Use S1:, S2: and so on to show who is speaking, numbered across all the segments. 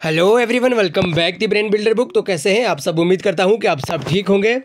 S1: Hello everyone, welcome back the brain builder book. तो कैसे हैं आप सब? उम्मीद करता हूं कि आप सब ठीक होंगे।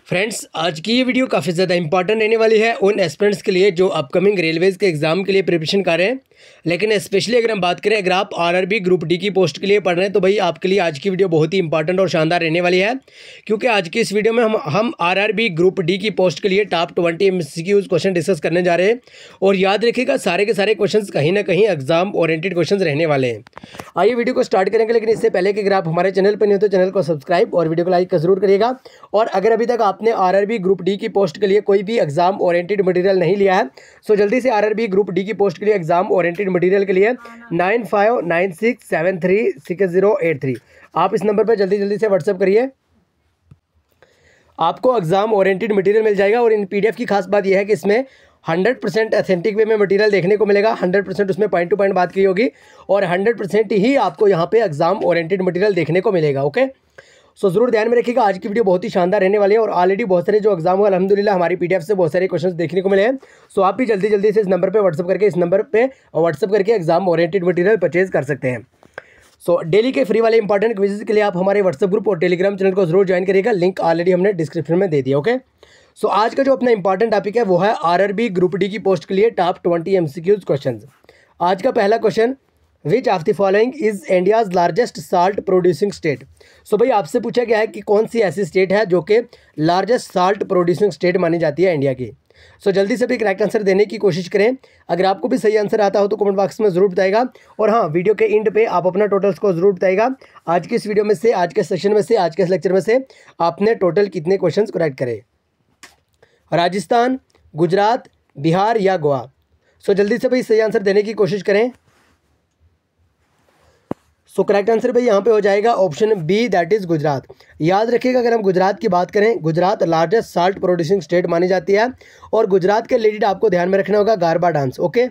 S1: फ्रेंड्स, आज की ये वीडियो काफ़ी ज़्यादा इंपॉर्टेंट रहने वाली है उन एस्पिरेंट्स के लिए जो अपकमिंग रेलवेज़ के एग्ज़ाम के लिए प्रिपरेशन कर रहे हैं। लेकिन स्पेशली अगर हम बात करें, अगर आप आरआरबी ग्रुप डी की पोस्ट के लिए पढ़ रहे हैं तो भाई आपके लिए आज की वीडियो बहुत ही इंपॉर्टेंट और शानदार रहने वाली है, क्योंकि आज की इस वीडियो में हम आरआरबी ग्रुप डी की पोस्ट के लिए टॉप 20 एमसीक्यूज क्वेश्चन डिस्कस करने जा रहे हैं। और याद रखिएगा, सारे के सारे क्वेश्चन कहीं ना कहीं एग्जाम ओरिएंटेड क्वेश्चन रहने वाले हैं। आइए वीडियो को स्टार्ट करेंगे, लेकिन इससे पहले कि अगर आप हमारे चैनल पर नहीं हो तो चैनल को सब्सक्राइब और वीडियो को लाइक जरूर करिएगा। और अगर अभी तक आपने आरआरबी ग्रुप डी की पोस्ट के लिए कोई भी एग्जाम ओरिएंटेड मटेरियल नहीं लिया है, सो जल्दी से आरआरबी ग्रुप डी की पोस्ट के लिए एग्जाम ओरिएंटेड मटेरियल के लिए 9596736083 आप इस नंबर पर जल्दी से व्हाट्सएप करिए। आपको एग्जाम ओरिएंटेड मटेरियल मिल जाएगा। और इन पीडीएफ की खास बात यह है कि इसमें 100% ऑथेंटिक वे में मटेरियल देखने को मिलेगा। 100% उसमें पॉइंट टू पॉइंट बात की होगी और 100% ही आपको यहाँ पे एग्जाम ओरिएंटेड मटेरियल देखने को मिलेगा। ओके, सो जरूर ध्यान में रखिएगा, आज की वीडियो बहुत ही शानदार रहने वाली है। और ऑलरेडी बहुत सारे जो एग्जाम हुआ अल्हम्दुलिल्लाह हमारी पीडीएफ से बहुत सारे क्वेश्चंस देखने को मिले हैं। सो आप भी जल्दी से इस नंबर पे व्हाट्सअप करके एग्जाम ओरिएंटेड मटेरियल परचेज कर सकते हैं। सो डेली के फ्री वाले इंपॉर्टेंट क्विज़ के लिए आप हमारे व्हाट्सएप ग्रुप और टेलीग्राम चैनल को जरूर ज्वाइन करिएगा। लिंक ऑलरेडी हमने डिस्क्रिप्शन में दे दिया। ओके, सो आज का जो अपना इंपॉर्टेंट टॉपिक है वो है आरआरबी ग्रुप डी की पोस्ट के लिए टॉप 20 एमसीक्यूज क्वेश्चन। आज का पहला question, which of the following is India's largest salt producing state. So भाई आपसे पूछा गया है कि कौन सी ऐसी स्टेट है जो कि लार्जेस्ट साल्ट प्रोड्यूसिंग स्टेट मानी जाती है इंडिया की। सो जल्दी से भी करेक्ट आंसर देने की कोशिश करें। अगर आपको भी सही आंसर आता हो तो कमेंट बॉक्स में जरूर बताएगा। और हाँ, वीडियो के एंड पे आप अपना टोटल्स को जरूर बताएगा। आज की इस वीडियो में से, आज के सेशन में से, आज के इस लेक्चर में से आपने टोटल कितने क्वेश्चन करेक्ट करे। राजस्थान, गुजरात, बिहार या गोवा। सो जल्दी से भाई सही आंसर देने की कोशिश करें। सो करेक्ट आंसर भाई यहाँ पे हो जाएगा option B, that is Gujarat. याद रखिएगा, अगर हम गुजरात की बात करें, Gujarat largest salt producing state मानी जाती है। और गुजरात के रिलेटेड आपको ध्यान में रखना होगा गारबा डांस। ओके,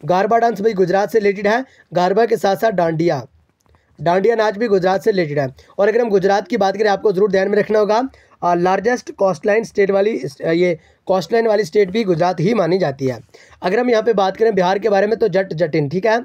S1: गारबा डांस भाई गुजरात से रिलेटेड है। गारबा के साथ साथ डांडिया नाच भी गुजरात से रिलेटेड है। और अगर हम गुजरात की बात करें, आपको जरूर ध्यान में रखना होगा लार्जेस्ट कोस्टलाइन स्टेट वाली, ये कोस्टलाइन वाली स्टेट भी गुजरात ही मानी जाती है। अगर हम यहाँ पे बात करें बिहार के बारे में तो जट जटिन, ठीक है,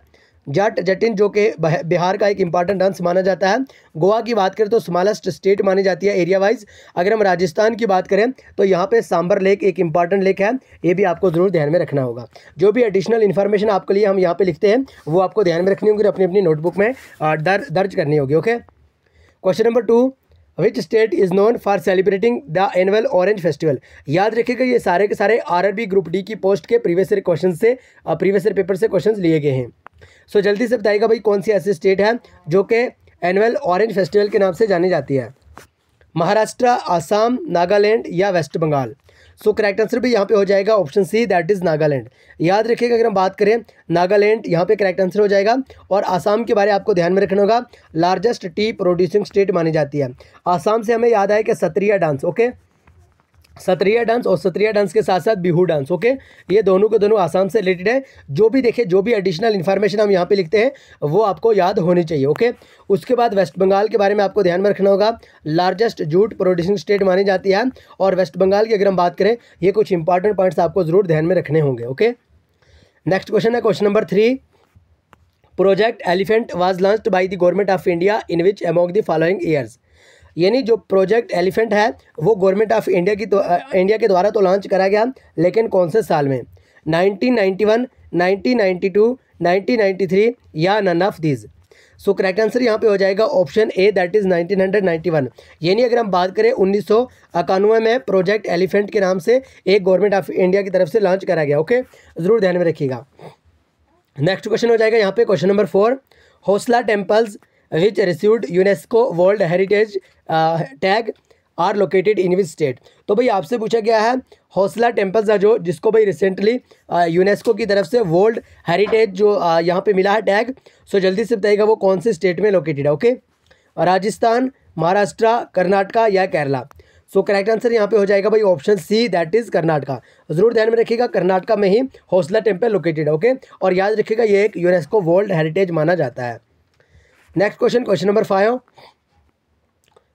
S1: जट जटिन जो कि बिहार का एक इंपॉर्टेंट डांस माना जाता है। गोवा की बात करें तो स्मॉलेस्ट स्टेट मानी जाती है एरिया वाइज। अगर हम राजस्थान की बात करें तो यहाँ पे सांबर लेक एक इंपॉर्टेंट लेक है, ये भी आपको जरूर ध्यान में रखना होगा। जो भी एडिशनल इन्फॉर्मेशन आपके लिए हम यहाँ पे लिखते हैं वो आपको ध्यान में रखनी होगी और अपनी अपनी नोटबुक में दर्ज करनी होगी। Okay, question number 2, which state is known for celebrating the annual orange festival. याद रखिएगा, ये सारे के सारे आरआरबी ग्रुप डी की पोस्ट के प्रीवियस ईयर क्वेश्चन से, प्रीवियस ईयर पेपर से क्वेश्चन लिए गए हैं। सो जल्दी से बताइएगा भाई कौन सी ऐसी स्टेट है जो कि एनुअल ऑरेंज फेस्टिवल के नाम से जानी जाती है। महाराष्ट्र, आसाम, नागालैंड या West Bengal. So correct answer भी यहाँ पे हो जाएगा option C, that is Nagaland. याद रखिएगा, अगर हम बात करें नागालैंड, यहाँ पे करेक्ट आंसर हो जाएगा। और आसाम के बारे में आपको ध्यान में रखना होगा, लार्जेस्ट टी प्रोड्यूसिंग स्टेट मानी जाती है। आसाम से हमें याद आया कि Sattriya dance, okay, Sattriya dance, और सत्रिया डांस के साथ साथ बिहू डांस। ओके, ये दोनों के दोनों आसाम से रिलेटेड है। जो भी देखे, जो भी एडिशनल इन्फॉर्मेशन हम यहाँ पे लिखते हैं वो आपको याद होनी चाहिए। ओके, उसके बाद वेस्ट बंगाल के बारे में आपको ध्यान में रखना होगा, लार्जेस्ट जूट प्रोड्यूसिंग स्टेट मानी जाती है। और वेस्ट बंगाल की अगर हम बात करें, ये कुछ इंपॉर्टेंट पॉइंट्स आपको जरूर ध्यान में रखने होंगे। ओके, नेक्स्ट क्वेश्चन है question number 3, project elephant was launched by the government of India in which among the following years. यानी जो प्रोजेक्ट एलिफेंट है वो गवर्नमेंट ऑफ इंडिया के द्वारा तो लॉन्च करा गया, लेकिन कौन से साल में? 1991, 1992, 1993 या none of these. So correct answer यहाँ पे हो जाएगा ऑप्शन ए, दैट इज़ 1991। यानी अगर हम बात करें 1991 में प्रोजेक्ट एलिफेंट के नाम से एक गवर्नमेंट ऑफ इंडिया की तरफ से लॉन्च करा गया। ओके, ज़रूर ध्यान में रखिएगा। नेक्स्ट क्वेश्चन हो जाएगा यहाँ पे question number 4, Hoysala temples which received UNESCO World Heritage tag are located in which state. तो भाई आपसे पूछा गया है हौसला टेम्पल्स है जो, जिसको भाई रिसेंटली यूनेस्को की तरफ से वर्ल्ड हेरिटेज जो यहाँ पे मिला है टैग। सो जल्दी से बताइएगा वो कौन से स्टेट में लोकेटेड है। ओके, राजस्थान, महाराष्ट्र, कर्नाटका या केरला। सो करेक्ट आंसर यहाँ पे हो जाएगा भाई option C, that is Karnataka. जरूर ध्यान में रखिएगा, कर्नाटका में ही हौसला टेम्पल लोकेटेड है। ओके, और याद रखिएगा ये एक यूनेस्को वर्ल्ड हेरिटेज माना जाता है। Next question, question number 5,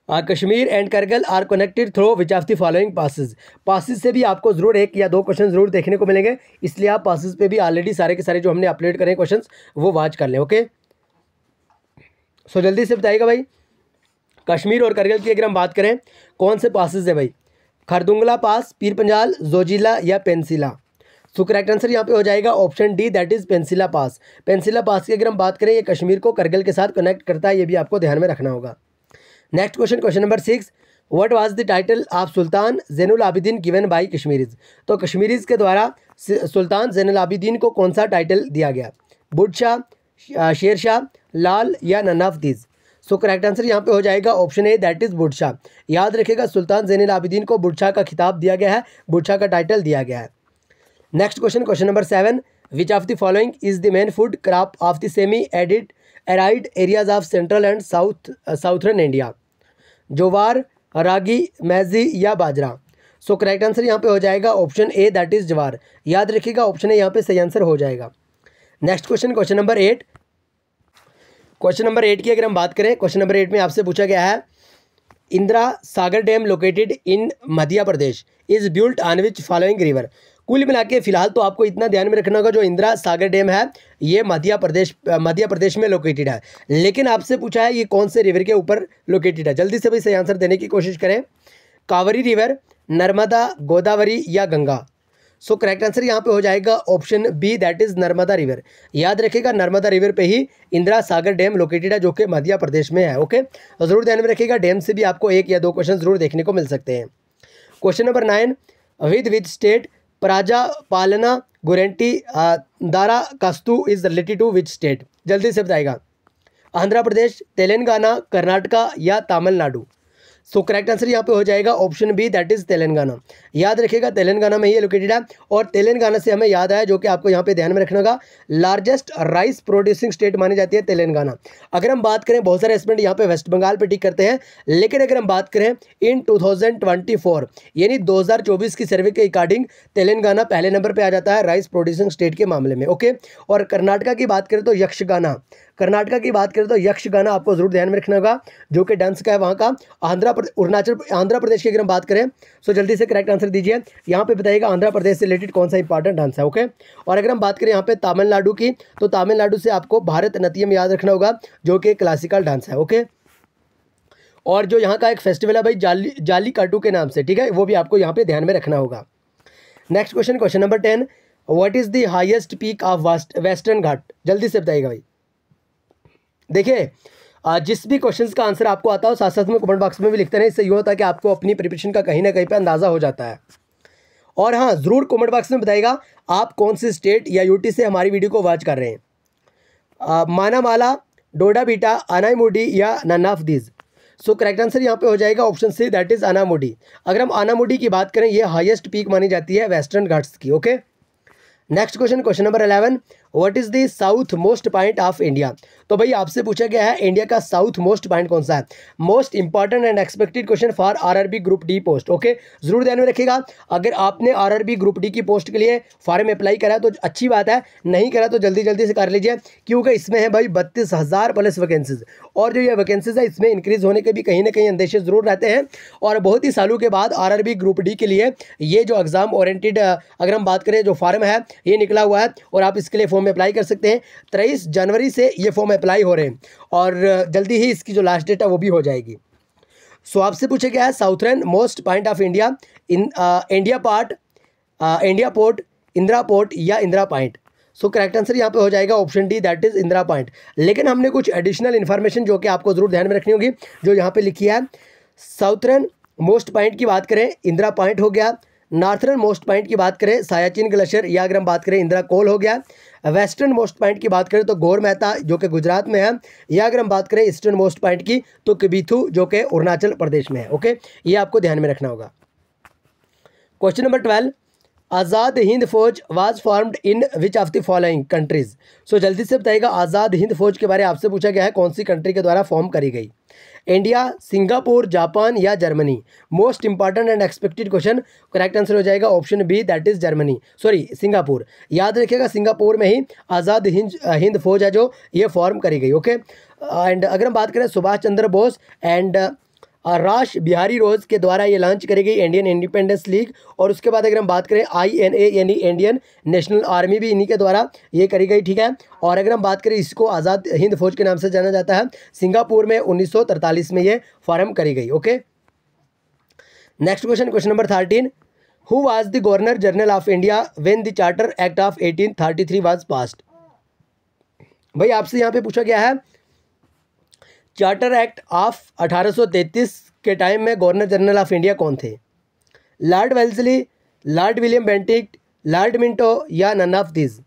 S1: Kashmir and Kargil are connected through which of the following passes. Passes से भी आपको जरूर एक या दो क्वेश्चन जरूर देखने को मिलेंगे, इसलिए आप पासिस पे भी ऑलरेडी सारे के सारे जो हमने अपलोड करे क्वेश्चंस वो वॉच कर लें। ओके, सो जल्दी से बताइएगा भाई, कश्मीर और करगिल की अगर हम बात करें कौन से पासेस है भाई, खरदुंगला पास, पीर पंजाल, जोजिला या पेंसिला। सो करेक्ट आंसर यहाँ पे हो जाएगा ऑप्शन डी, दैट इज पेंसिला पास। पेंसिला पास की अगर हम बात करें ये कश्मीर को करगिल के साथ कनेक्ट करता है, ये भी आपको ध्यान में रखना होगा। Next question, question number 6, what was the title of sultan Zainul Abidin given by Kashmiris. तो कश्मीरीज के द्वारा सुल्तान जैनुल आबिदीन को कौन सा टाइटल दिया गया, बुड्शा, शेरशाह, लाल या none of these. So correct answer यहाँ पे हो जाएगा ऑप्शन ए, दैट इज बुड्शा। याद रखिएगा सुल्तान जैनुल आबिदीन को बुड्शा का खिताब दिया गया है, बुड्शा का टाइटल दिया गया है। Next question, question number 7, which of the following is the main food crop of the semi arid areas of central and southern India. Jowar, ragi, maize या बाजरा। सो करेक्ट आंसर यहाँ पे हो जाएगा option A, that is jowar. याद रखिएगा option A यहाँ पे सही आंसर हो जाएगा। Next question, question number 8, question number 8 की अगर हम बात करें, क्वेश्चन नंबर 8 में आपसे पूछा गया है, Indira Sagar dam located in Madhya Pradesh is built on which following river. कुल मिला के फिलहाल तो आपको इतना ध्यान में रखना होगा, जो इंदिरा सागर डैम है ये मध्य प्रदेश में लोकेटेड है, लेकिन आपसे पूछा है ये कौन से रिवर के ऊपर लोकेटेड है। जल्दी से भी सही आंसर देने की कोशिश करें, कावेरी रिवर, नर्मदा, गोदावरी या गंगा। सो करेक्ट आंसर यहाँ पे हो जाएगा option B, that is Narmada river. याद रखिएगा नर्मदा रिवर पे ही इंदिरा सागर डैम लोकेटेड है, जो कि मध्य प्रदेश में है। ओके, तो जरूर ध्यान में रखिएगा, डैम से भी आपको 1 या 2 क्वेश्चन जरूर देखने को मिल सकते हैं। क्वेश्चन नंबर 9, विद स्टेट प्राजा पालना गारंटी दारा कस्तु is related to which state. जल्दी से बताएगा, आंध्र प्रदेश, तेलंगाना, कर्नाटका या तमिलनाडु। सो करेक्ट आंसर यहाँ पे हो जाएगा option B, that is Telangana. याद रखिएगा तेलंगाना में ही लोकेटेड है, और तेलंगाना से हमें याद आया, जो कि आपको यहाँ पे ध्यान में रखना होगा, लार्जेस्ट राइस प्रोड्यूसिंग स्टेट मानी जाती है तेलंगाना। अगर हम बात करें, बहुत सारे स्टूडेंट यहाँ पे वेस्ट बंगाल पे टिक करते हैं, लेकिन अगर हम बात करें इन 2024 यानी 2024 की सर्वे के अकॉर्डिंग तेलंगाना पहले नंबर पर आ जाता है राइस प्रोड्यूसिंग स्टेट के मामले में। ओके, और कर्नाटका की बात करें तो यक्षगाना, कर्नाटका की बात करें तो यक्षगाना आपको जरूर ध्यान में रखना होगा, जो कि डांस का है वहाँ का। आंध्र प्रदेश की अगर हम बात करें, सो जल्दी से करेक्ट आंसर दीजिए, यहाँ पे बताइएगा आंध्र प्रदेश से रिलेटेड कौन सा इंपॉर्टेंट डांस है। ओके, और अगर हम बात करें यहाँ पे तमिलनाडु की, तो तमिलनाडु से आपको भारतनाट्यम याद रखना होगा, जो कि क्लासिकल डांस है। ओके, और जो यहाँ का एक फेस्टिवल है भाई जालीकाटू के नाम से, ठीक है, वो भी आपको यहाँ पे ध्यान में रखना होगा। Next question, question number 10, what is the highest peak of western Ghat. जल्दी से बताइएगा भाई। देखिए, जिस भी क्वेश्चंस का आंसर आपको आता हो साथ साथ में कमेंट बॉक्स में भी लिखते रहें, इससे ये होता है कि आपको अपनी प्रिपरेशन का कहीं ना कहीं पे अंदाज़ा हो जाता है। और हाँ, ज़रूर कमेंट बॉक्स में बताइएगा आप कौन सी स्टेट या यूटी से हमारी वीडियो को वॉच कर रहे हैं, मानामाला, डोडा बीटा, अनाईमुडी या none of these. So correct answer यहाँ पे हो जाएगा option C, that is Anamudi. अगर हम अनामुडी की बात करें, ये हाईएस्ट पीक मानी जाती है वेस्टर्न घाट्स की। Okay, next question, question number 11, what is the south most point of India. तो भाई आपसे पूछा गया है इंडिया का साउथ मोस्ट पॉइंट कौन सा है। Most important and expected question for RRB group D post. Okay, जरूर ध्यान में रखिएगा, अगर आपने आरआरबी ग्रुप डी की पोस्ट के लिए फॉर्म अप्लाई करा है तो अच्छी बात है, नहीं करा तो जल्दी जल्दी से कर लीजिए, क्योंकि इसमें है भाई 32,000 प्लस वैकेंसीज, और जो ये वैकेंसीज है इसमें इंक्रीज होने के भी कहीं ना कहीं अंदेशे जरूर रहते हैं। और बहुत ही सालों के बाद आरआरबी ग्रुप डी के लिए ये जो एग्जाम ओरिएंटेड अगर हम बात करें जो फॉर्म है ये निकला हुआ है, और आप इसके लिए फॉर्म अप्लाई कर सकते हैं। 23 जनवरी से ये फॉर्म अप्लाई हो रहे हैं, और जल्दी ही इसकी जो लास्ट डेट है वो भी हो जाएगी। सो आपसे पूछा गया है southern most point of India, India port, Indira port या Indira point. So correct answer यहाँ पे हो जाएगा option D, that is Indira point. लेकिन हमने कुछ एडिशनल इन्फॉर्मेशन जो कि आपको जरूर ध्यान में रखनी होगी, जो यहाँ पे लिखी है। साउथर्न मोस्ट पॉइंट की बात करें इंदिरा पॉइंट हो गया, नॉर्थर्न मोस्ट पॉइंट की बात करें सायाचिन ग्लेशियर या अगर हम बात करें इंदिरा कोल हो गया, वेस्टर्न मोस्ट पॉइंट की बात करें तो गौर मेहता जो कि गुजरात में है, या अगर हम बात करें ईस्टर्न मोस्ट पॉइंट की तो किबिथू जो कि अरुणाचल प्रदेश में है। ओके, ये आपको ध्यान में रखना होगा। Question number 12, Azad Hind Fauj was formed in which of the following countries. So जल्दी से बताइएगा, आज़ाद हिंद फौज के बारे में आपसे पूछा गया है कौन सी कंट्री के द्वारा फॉर्म करी गई। इंडिया, सिंगापुर, जापान या Germany. Most important and expected question, correct answer हो जाएगा option B, that is Germany, sorry Singapore. याद रखिएगा सिंगापुर में ही आज़ाद हिंद फौज है जो ये फॉर्म करी गई। ओके, एंड अगर हम बात करें सुभाष चंद्र बोस एंड राश बिहारी रोज के द्वारा ये लॉन्च करी गई इंडियन इंडिपेंडेंस लीग। और उसके बाद अगर हम बात करें INA यानी इंडियन नेशनल आर्मी भी इन्हीं के द्वारा ये करी गई, ठीक है। और अगर हम बात करें इसको आज़ाद हिंद फौज के नाम से जाना जाता है। सिंगापुर में 1943 में ये फॉर्म करी गई। Okay, next question number 13, who was the governor general of India when the charter act of 1833 was passed. भाई आपसे यहाँ पे पूछा गया है चार्टर एक्ट ऑफ 1833 के टाइम में गवर्नर जनरल ऑफ इंडिया कौन थे। Lord Wellesley, Lord William Bentinck, Lord Minto या none of this.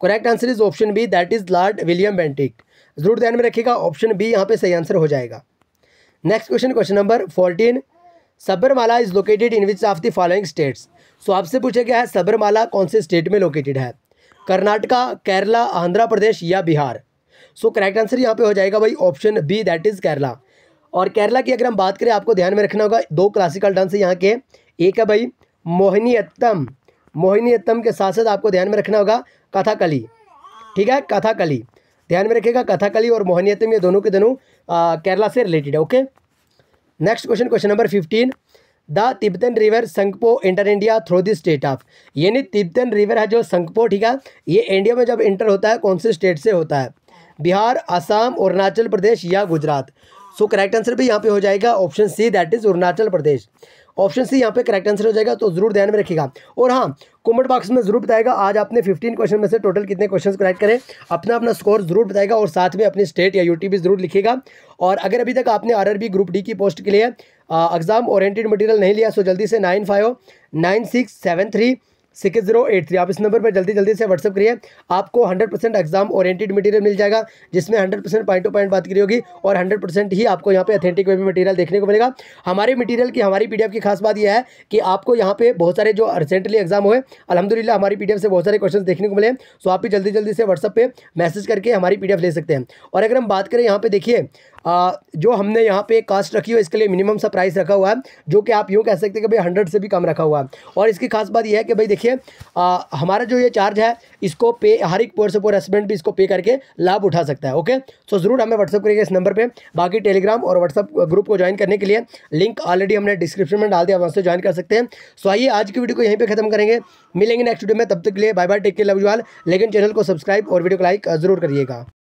S1: Correct answer is option B, that is Lord William Bentinck. जरूर ध्यान में रखिएगा, ऑप्शन बी यहाँ पे सही आंसर हो जाएगा। Next question number 14, Sabarimala is located in which of the following states. So आपसे पूछा गया है सबरमाला कौन से स्टेट में लोकेटेड है, कर्नाटका, केरला, आंध्र प्रदेश या बिहार। सो करेक्ट आंसर यहाँ पे हो जाएगा भाई option B, that is Kerala. और केरला की अगर हम बात करें आपको ध्यान में रखना होगा 2 क्लासिकल डांस है यहाँ के। एक है भाई मोहिनीअट्टम, मोहिनीअट्टम के साथ साथ आपको ध्यान में रखना होगा कथकली, ठीक है, कथकली ध्यान में रखिएगा। कथकली और मोहिनीअट्टम ये दोनों के दोनों केरला से रिलेटेड है। Okay, next question number 15, the Tibetan river Tsangpo enter India through the state of. यानी तिब्बतन रिवर है जो संगपो, ठीक है, ये इंडिया में जब इंटर होता है कौन से स्टेट से होता है, बिहार, असम, अरुणाचल प्रदेश या गुजरात। सो करेक्ट आंसर भी यहाँ पे हो जाएगा option C, that is Arunachal Pradesh. Option C यहाँ पे करेक्ट आंसर हो जाएगा, तो जरूर ध्यान में रखिएगा। और हाँ, कमेंट बॉक्स में जरूर बताएगा आज आपने 15 क्वेश्चन में से टोटल कितने क्वेश्चन करेक्ट करें, अपना अपना स्कोर जरूर बताएगा और साथ में अपने स्टेट या यूटी भी जरूर लिखिएगा। और अगर अभी तक आपने RRB ग्रुप डी की पोस्ट के लिए एग्जाम ओरिएंटेड मटेरियल नहीं लिया, सो जल्दी से 9596736083 आप इस नंबर पर जल्दी से व्हाट्सअप करिए। आपको 100% एग्जाम ओरिएंटेड मटेरियल मिल जाएगा, जिसमें 100% पॉइंट टू पॉइंट बात करी होगी और 100% ही आपको यहाँ पे ऑथेंटिक वे में मटेरियल देखने को मिलेगा। हमारे मटेरियल की, हमारी PDF की खास बात यह है कि आपको यहाँ पे बहुत सारे जो रिसेंटली एग्जाम हुए, अल्हम्दुलिल्लाह हमारी PDF से बहुत सारे क्वेश्चन देखने को मिले। सो आप भी जल्दी से व्हाट्सअप पे मैसेज करके हमारी PDF ले सकते हैं। और अगर हम बात करें यहाँ पे देखिए जो हमने यहाँ पे कास्ट रखी हुई है, इसके लिए मिनिमम सा प्राइस रखा हुआ है, जो कि आप यूँ कह सकते हैं कि भाई 100 से भी कम रखा हुआ है। और इसकी खास बात यह है कि भाई देखिए हमारा जो ये चार्ज है इसको पे हर एक पोर से पोर स्टूडेंट भी इसको पे करके लाभ उठा सकता है। ओके, सो जरूर हमें व्हाट्सअप करिएगा इस नंबर पे। बाकी टेलीग्राम और व्हाट्सअप ग्रुप को ज्वाइन करने के लिए लिंक ऑलरेडी हमने डिस्क्रिप्शन में डाल दिया, वहाँ से ज्वाइन कर सकते हैं। सो आइए आज की वीडियो को यहीं पे खत्म करेंगे, मिलेंगे नेक्स्ट वीडियो में, तब तक के लिए bye bye, take care, love you all. लेकिन चैनल को सब्सक्राइब और वीडियो को लाइक जरूर करिएगा।